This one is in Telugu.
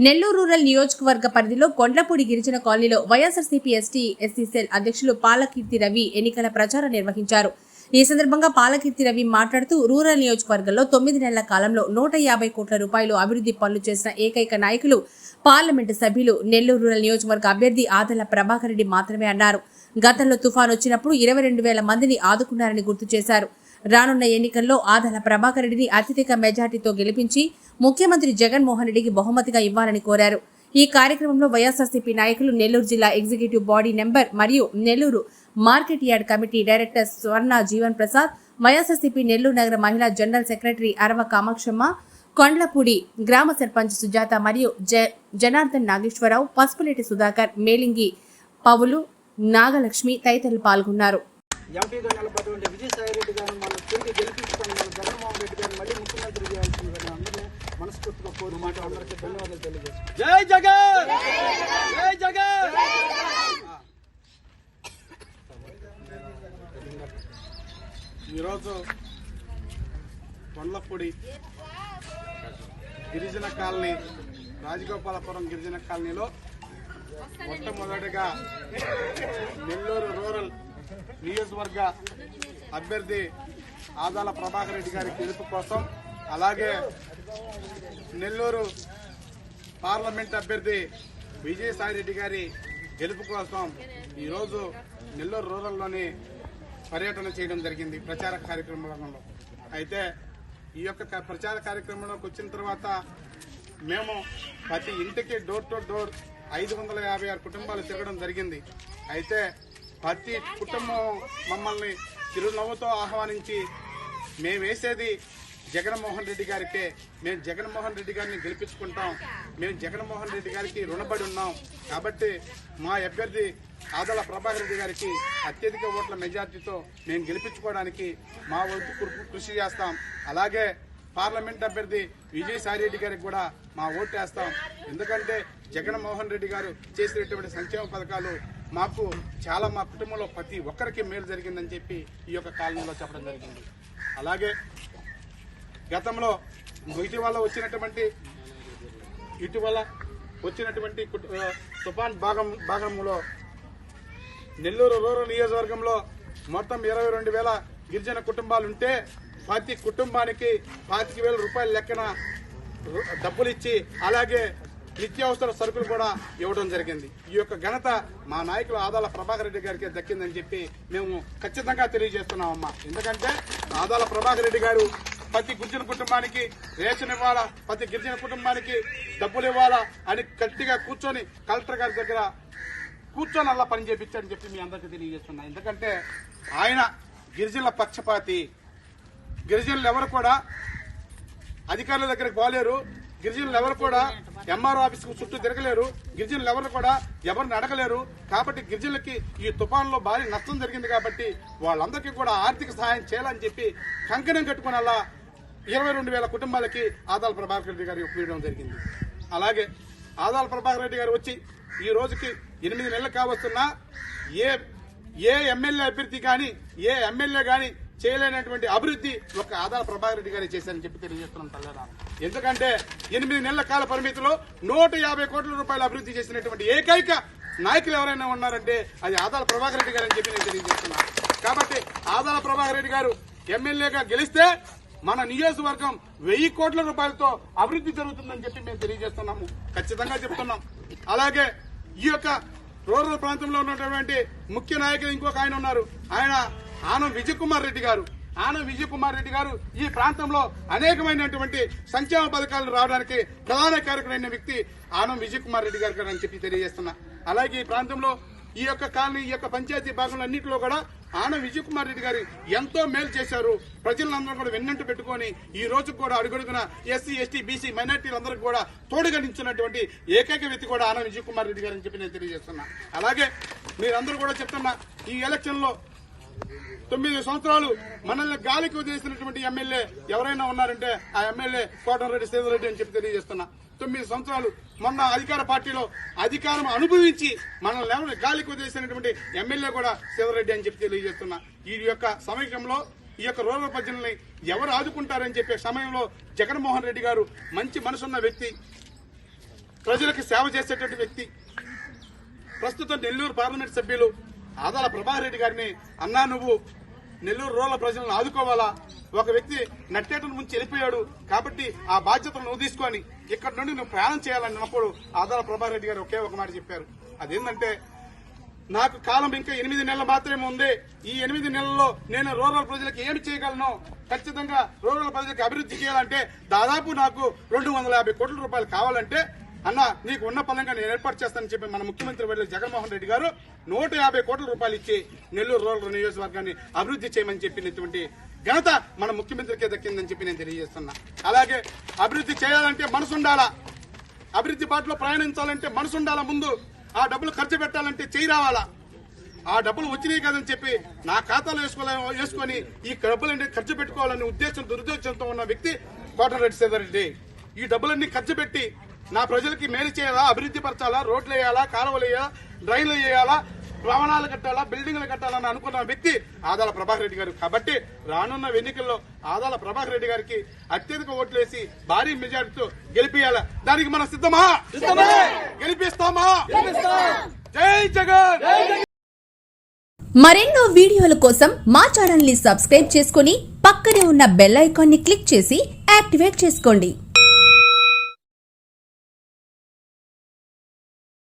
నెల్లూరు రూరల్ నియోజకవర్గ పరిధిలో కొండ్లపూడి గిరిజన కాలనీలో వైఎస్ఆర్సీపీ ఎస్సీ సెల్ అధ్యక్షులు పాలకీర్తి రవి ఎన్నికల ప్రచారం నిర్వహించారు. ఈ సందర్భంగా పాలకీర్తి రవి మాట్లాడుతూ రూరల్ నియోజకవర్గంలో 9 నెలల కాలంలో 150 కోట్ల రూపాయలు అభివృద్ధి పనులు చేసిన ఏకైక నాయకులు పార్లమెంటు సభ్యులు నెల్లూరు రూరల్ నియోజకవర్గ అభ్యర్థి ఆదల ప్రభాకర్ రెడ్డి మాత్రమే అన్నారు. గతంలో తుఫాను వచ్చినప్పుడు 22,000 మందిని ఆదుకున్నారని గుర్తు చేశారు. రానున్న ఎన్నికల్లో ఆదల ప్రభాకర్ రెడ్డిని అత్యధిక మెజార్టీతో గెలిపించి ముఖ్యమంత్రి జగన్మోహన్ రెడ్డికి బహుమతిగా ఇవ్వాలని కోరారు. ఈ కార్యక్రమంలో వైఎస్ఆర్సీపీ నాయకులు, నెల్లూరు జిల్లా ఎగ్జిక్యూటివ్ బాడీ మెంబర్ మరియు Nellore market yard committee director స్వర్ణ జీవన్ ప్రసాద్, వైఎస్ఆర్సీపీ నెల్లూరు నగర మహిళా జనరల్ సెక్రటరీ అరవ కామాక్షమ్మ, కొండ్లపూడి గ్రామ సర్పంచ్ సుజాత మరియు జనార్దన్ నాగేశ్వరరావు, పసుపులేటి సుధాకర్, మేలింగి పవులు, నాగలక్ష్మి తదితరులు పాల్గొన్నారు. ఎంపీగా నిలబడినటువంటి విజయసాయిరెడ్డి గారిని మనం తిరిగి గెలిపించుకొని మన జగన్మోహన్ రెడ్డి గారిని మళ్ళీ ముఖ్యమంత్రి చేయాల్సిందని అందరినీ మనస్ఫూర్తిగా కోరి మాట అందరికీ ధన్యవాదాలు తెలియజేస్తాం. జై జగన్, జై జగన్. ఈరోజు కొండ్లపూడి గిరిజన కాలనీ, రాజగోపాలపురం గిరిజన కాలనీలో మొట్టమొదటిగా నెల్లూరు రూరల్ నియోజకవర్గ అభ్యర్థి ఆదాల ప్రభాకర్ రెడ్డి గారి గెలుపు కోసం, అలాగే నెల్లూరు పార్లమెంట్ అభ్యర్థి విజయసాయిరెడ్డి గారి గెలుపు కోసం ఈరోజు నెల్లూరు రూరల్లోని పర్యటన చేయడం జరిగింది ప్రచార కార్యక్రమంలో. అయితే ఈ యొక్క ప్రచార కార్యక్రమంలోకి వచ్చిన తర్వాత మేము ప్రతి ఇంటికి డోర్ టు డోర్ 556 కుటుంబాలు తిరగడం జరిగింది. అయితే ప్రతి కుటుంబం మమ్మల్ని చిరునవ్వుతో ఆహ్వానించి మేము వేసేది జగన్మోహన్ రెడ్డి గారికే, మేము జగన్మోహన్ రెడ్డి గారిని గెలిపించుకుంటాం, మేము జగన్మోహన్ రెడ్డి గారికి రుణపడి ఉన్నాం, కాబట్టి మా అభ్యర్థి ఆదల ప్రభాకర్ రెడ్డి గారికి అత్యధిక ఓట్ల మెజార్టీతో మేము గెలిపించుకోవడానికి మా వంతు కృషి చేస్తాం. అలాగే పార్లమెంట్ అభ్యర్థి విజయసాయిరెడ్డి గారికి కూడా మా ఓటు వేస్తాం. ఎందుకంటే జగన్మోహన్ రెడ్డి గారు చేసినటువంటి సంక్షేమ పథకాలు మాకు చాలా, మా కుటుంబంలో ప్రతి ఒక్కరికి మేలు జరిగిందని చెప్పి ఈ యొక్క కాలనీలో చెప్పడం జరిగింది. అలాగే గతంలో ఇటీవల వచ్చినటువంటి తుఫాన్ భాగంలో నెల్లూరు రూరల్ నియోజకవర్గంలో మొత్తం 22,000 గిరిజన కుటుంబాలుంటే ప్రతి కుటుంబానికి 25,000 రూపాయల లెక్కన డబ్బులు ఇచ్చి, అలాగే నిత్యావసర సరుకులు కూడా ఇవ్వడం జరిగింది. ఈ యొక్క ఘనత మా నాయకులు ఆదాల ప్రభాకర్ రెడ్డి గారికి దక్కిందని చెప్పి మేము ఖచ్చితంగా తెలియజేస్తున్నామమ్మా. ఎందుకంటే ఆదాల ప్రభాకర్ రెడ్డి గారు ప్రతి గిరిజన కుటుంబానికి రేషన్ ఇవ్వాలా, ప్రతి గిరిజన కుటుంబానికి డబ్బులు ఇవ్వాలా అని గట్టిగా కూర్చొని కలెక్టర్ గారి దగ్గర కూర్చొని అలా పని చేపించాడని చెప్పి మీ అందరికీ తెలియజేస్తున్నా. ఎందుకంటే ఆయన గిరిజనుల పక్షపాతి. గిరిజనులు ఎవరు కూడా అధికారుల దగ్గరకు పోలేరు, గిరిజనులు ఎవరు కూడా ఎంఆర్ఓ ఆఫీస్ కు చుట్టూ తిరగలేరు, గిరిజనులు ఎవరు కూడా ఎవరిని అడగలేరు. కాబట్టి గిరిజనులకి ఈ తుఫాన్లో భారీ నష్టం జరిగింది కాబట్టి వాళ్ళందరికీ కూడా ఆర్థిక సహాయం చేయాలని చెప్పి కంకణం కట్టుకుని అలా 22,000 కుటుంబాలకి ఆదాల ప్రభాకర్ రెడ్డి గారు ఒప్పించడం జరిగింది. అలాగే ఆదాల ప్రభాకర్ రెడ్డి గారు వచ్చి ఈ రోజుకి 8 నెలలు కావస్తున్నా ఏ ఎమ్మెల్యే అభ్యర్థి కానీ, ఏ ఎమ్మెల్యే కానీ చేయలేనటువంటి అభివృద్ధి ఒక ఆదాల ప్రభాకర్ రెడ్డి గారు చేశారని చెప్పి తెలియజేస్తున్నాం తల్లారా. ఎందుకంటే 8 నెలల కాల పరిమితిలో 150 కోట్ల రూపాయల అభివృద్ధి చేసినటువంటి ఏకైక నాయకులు ఎవరైనా ఉన్నారంటే అది ఆదాల ప్రభాకర్ రెడ్డి గారు అని చెప్పి నేను తెలియజేస్తున్నాను. కాబట్టి ఆదాల ప్రభాకర్ రెడ్డి గారు ఎమ్మెల్యేగా గెలిస్తే మన నియోజకవర్గం 1000 కోట్ల రూపాయలతో అభివృద్ధి జరుగుతుందని చెప్పి మేము తెలియజేస్తున్నాము, ఖచ్చితంగా చెప్తున్నాం. అలాగే ఈ యొక్క రూరల్ ప్రాంతంలో ఉన్నటువంటి ముఖ్య నాయకులు ఇంకొక ఆయన ఉన్నారు, ఆయన ఆనం విజయ్ కుమార్ రెడ్డి గారు. ఆనం విజయ్ కుమార్ రెడ్డి గారు ఈ ప్రాంతంలో అనేకమైనటువంటి సంక్షేమ పథకాలు రావడానికి ప్రధాన కారకులైన వ్యక్తి ఆనం విజయ్ కుమార్ రెడ్డి గారు అని చెప్పి తెలియజేస్తున్నా. అలాగే ఈ ప్రాంతంలో ఈ యొక్క కాలనీ, ఈ యొక్క పంచాయతీ భాగంలో అన్నింటిలో కూడా ఆనం విజయ్ కుమార్ రెడ్డి గారు ఎంతో మేలు చేశారు. ప్రజలందరూ కూడా వెన్నంటూ పెట్టుకుని ఈ రోజు కూడా అడుగడుగున ఎస్సీ, ఎస్టీ, బీసీ మైనార్టీలందరికీ కూడా తోడుగా నిలిచినటువంటి ఏకైక వ్యక్తి కూడా ఆనం విజయ్ కుమార్ రెడ్డి గారు అని చెప్పి నేను తెలియజేస్తున్నా. అలాగే మీరందరూ కూడా చెప్తున్నా, ఈ ఎలక్షన్ లో 9 సంవత్సరాలు మనల్ని గాలికి వదిలేసినటువంటి ఎమ్మెల్యే ఎవరైనా ఉన్నారంటే ఆ ఎమ్మెల్యే కోటంరెడ్డి శ్రీధర్ అని చెప్పి తెలియజేస్తున్నా. 9 సంవత్సరాలు మొన్న అధికార పార్టీలో అధికారం అనుభవించి మనల్ని గాలికి వదిలేసినటువంటి ఎమ్మెల్యే కూడా శ్రీధర్ అని చెప్పి తెలియజేస్తున్నా. ఈ యొక్క సమయంలో ఈ యొక్క రూరల్ ప్రజల్ని ఎవరు ఆదుకుంటారని చెప్పే సమయంలో జగన్మోహన్ రెడ్డి గారు మంచి మనసున్న వ్యక్తి, ప్రజలకు సేవ చేసేటువంటి వ్యక్తి. ప్రస్తుతం నెల్లూరు పార్లమెంట్ సభ్యులు ఆదాల ప్రభాకర్ రెడ్డి గారిని, అన్నా నువ్వు నెల్లూరు రూరల్ ప్రజలను ఆదుకోవాలా, ఒక వ్యక్తి నట్టేటను ముంచి వెళ్ళిపోయాడు కాబట్టి ఆ బాధ్యతను నువ్వు తీసుకొని ఇక్కడ నుండి నువ్వు ప్రయాణం చేయాలన్నప్పుడు ఆదాల ప్రభాకర్ రెడ్డి గారు ఒకే ఒక మాట చెప్పారు. అదేంటంటే, నాకు కాలం ఇంకా 8 నెలలు మాత్రమే ఉంది. ఈ 8 నెలల్లో నేను రూరల్ ప్రజలకు ఏమి చేయగలను, ఖచ్చితంగా రూరల్ ప్రజలకు అభివృద్ధి చేయాలంటే దాదాపు నాకు 250 కోట్ల రూపాయలు కావాలంటే, అన్న నీకు ఉన్న పరంగా నేను ఏర్పాటు చేస్తానని చెప్పి మన ముఖ్యమంత్రి వర్యులు జగన్మోహన్ రెడ్డి గారు 150 కోట్ల రూపాయలు ఇచ్చి నెల్లూరు రూరల్ నియోజకవర్గాన్ని అభివృద్ధి చేయమని చెప్పినటువంటి ఘనత మన ముఖ్యమంత్రికే దక్కిందని చెప్పి నేను తెలియజేస్తున్నా. అలాగే అభివృద్ధి చేయాలంటే మనసు ఉండాలా, అభివృద్ధి బాటలో ప్రయాణించాలంటే మనసు ఉండాలా, ముందు ఆ డబ్బులు ఖర్చు పెట్టాలంటే చేయి రావాలా. ఆ డబ్బులు వచ్చినాయి కదని చెప్పి నా ఖాతాలో వేసుకొని ఈ డబ్బులన్నీ ఖర్చు పెట్టుకోవాలనే దురుద్దేశంతో ఉన్న వ్యక్తి కోటరెడ్డి శ్రీధర్రెడ్డి. ఈ డబ్బులన్నీ ఖర్చు పెట్టి నా ప్రజలకి మేలు చేయాలా, అభివృద్ధి పరచాలా, రోడ్లు వేయాలా, కాలువలు వేయాలా, డ్రైన్లు వేయాలా, భవనాలు కట్టాలా, బిల్డింగ్లు కట్టాలని అనుకున్న వ్యక్తి ఆదాల ప్రభాకర్ రెడ్డి గారు. కాబట్టి రానున్న ఎన్నికల్లో ఆదాల ప్రభాకర్ రెడ్డి గారికి అత్యధిక ఓట్లేసి భారీ మెజారిటీతో గెలిపియాలా. దానికి మనం సిద్ధమా? గెలిపిస్తామా? జై జగన్. మరెన్నో వీడియోల కోసం మా ఛానల్ ని సబ్స్క్రైబ్ చేసుకుని పక్కనే ఉన్న బెల్ ఐకాన్ ని క్లిక్ చేసి యాక్టివేట్ చేసుకోండి.